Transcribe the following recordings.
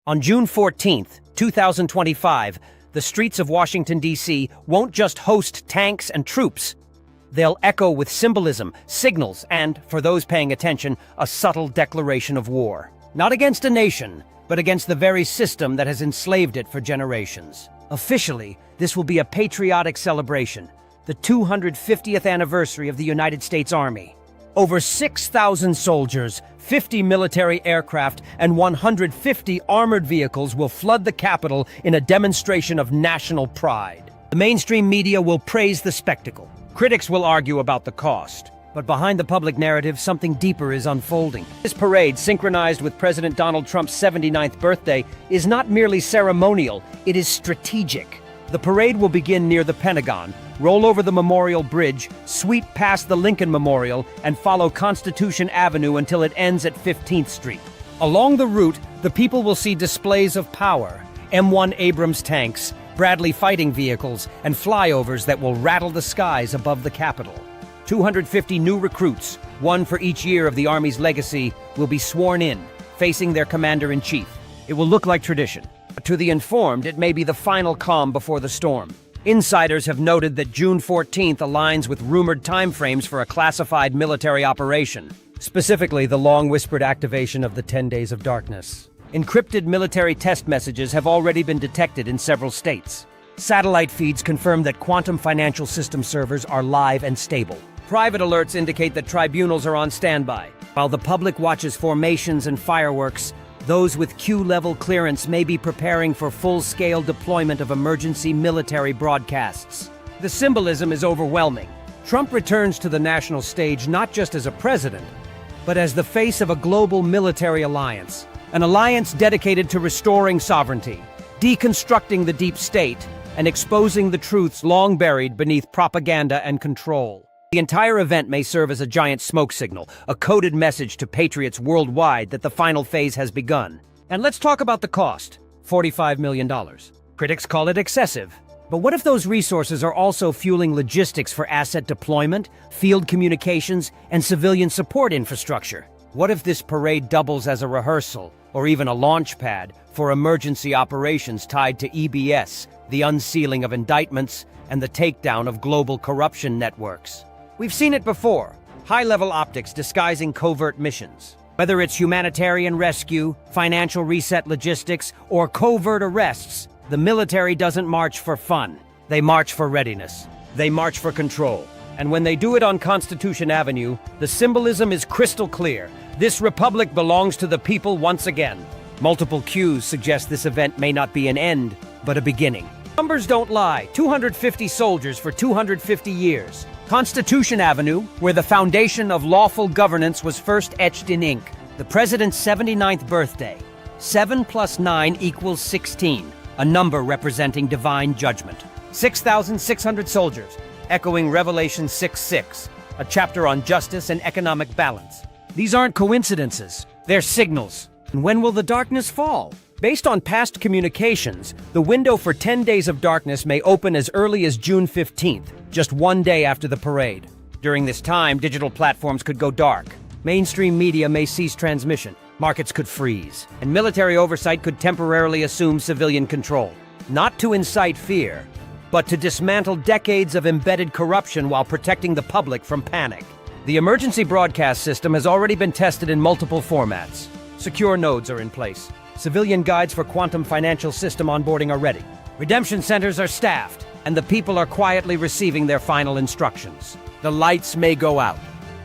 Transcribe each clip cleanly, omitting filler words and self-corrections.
On June 14th, 2025, the streets of Washington, D.C. won't just host tanks and troops. They'll echo with symbolism, signals, and, for those paying attention, a subtle declaration of war. Not against a nation, but against the very system that has enslaved it for generations. Officially, this will be a patriotic celebration, the 250th anniversary of the United States Army. Over 6,000 soldiers, 50 military aircraft, and 150 armored vehicles will flood the Capitol in a demonstration of national pride. The mainstream media will praise the spectacle. Critics will argue about the cost. But behind the public narrative, something deeper is unfolding. This parade, synchronized with President Donald Trump's 79th birthday, is not merely ceremonial, it is strategic. The parade will begin near the Pentagon, roll over the Memorial Bridge, sweep past the Lincoln Memorial, and follow Constitution Avenue until it ends at 15th Street. Along the route, the people will see displays of power, M1 Abrams tanks, Bradley fighting vehicles, and flyovers that will rattle the skies above the Capitol. 250 new recruits, one for each year of the Army's legacy, will be sworn in, facing their commander-in-chief. It will look like tradition. But to the informed, it may be the final calm before the storm. Insiders have noted that June 14th aligns with rumored timeframes for a classified military operation, specifically the long-whispered activation of the 10 Days of Darkness. Encrypted military test messages have already been detected in several states. Satellite feeds confirm that quantum financial system servers are live and stable. Private alerts indicate that tribunals are on standby. While the public watches formations and fireworks, those with Q-level clearance may be preparing for full-scale deployment of emergency military broadcasts. The symbolism is overwhelming. Trump returns to the national stage not just as a president, but as the face of a global military alliance. An alliance dedicated to restoring sovereignty, deconstructing the deep state, and exposing the truths long buried beneath propaganda and control. The entire event may serve as a giant smoke signal, a coded message to patriots worldwide that the final phase has begun. And let's talk about the cost: $45 million. Critics call it excessive. But what if those resources are also fueling logistics for asset deployment, field communications, and civilian support infrastructure? What if this parade doubles as a rehearsal, or even a launch pad, for emergency operations tied to EBS, the unsealing of indictments, and the takedown of global corruption networks? We've seen it before, high-level optics disguising covert missions. Whether it's humanitarian rescue, financial reset logistics, or covert arrests, the military doesn't march for fun. They march for readiness. They march for control. And when they do it on Constitution Avenue, the symbolism is crystal clear. This republic belongs to the people once again. Multiple cues suggest this event may not be an end, but a beginning. Numbers don't lie. 250 soldiers for 250 years. Constitution Avenue, where the foundation of lawful governance was first etched in ink. The president's 79th birthday. 7 plus 9 equals 16, a number representing divine judgment. 6,600 soldiers, echoing Revelation 6:6, a chapter on justice and economic balance. These aren't coincidences, they're signals. And when will the darkness fall? Based on past communications, the window for 10 Days of Darkness may open as early as June 15th, just one day after the parade. During this time, digital platforms could go dark. Mainstream media may cease transmission. Markets could freeze. And military oversight could temporarily assume civilian control. Not to incite fear, but to dismantle decades of embedded corruption while protecting the public from panic. The emergency broadcast system has already been tested in multiple formats. Secure nodes are in place. Civilian guides for quantum financial system onboarding are ready. Redemption centers are staffed, and the people are quietly receiving their final instructions. The lights may go out,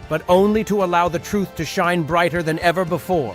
but only to allow the truth to shine brighter than ever before.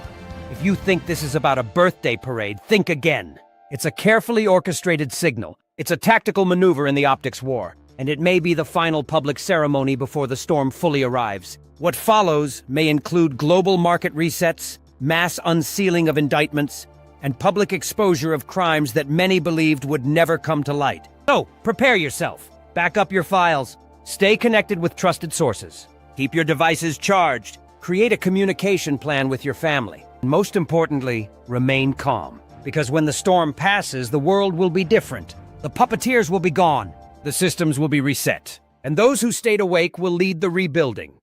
If you think this is about a birthday parade, think again. It's a carefully orchestrated signal. It's a tactical maneuver in the optics war, and it may be the final public ceremony before the storm fully arrives. What follows may include global market resets, mass unsealing of indictments, and public exposure of crimes that many believed would never come to light. So, prepare yourself. Back up your files. Stay connected with trusted sources. Keep your devices charged. Create a communication plan with your family. And most importantly, remain calm. Because when the storm passes, the world will be different. The puppeteers will be gone. The systems will be reset. And those who stayed awake will lead the rebuilding.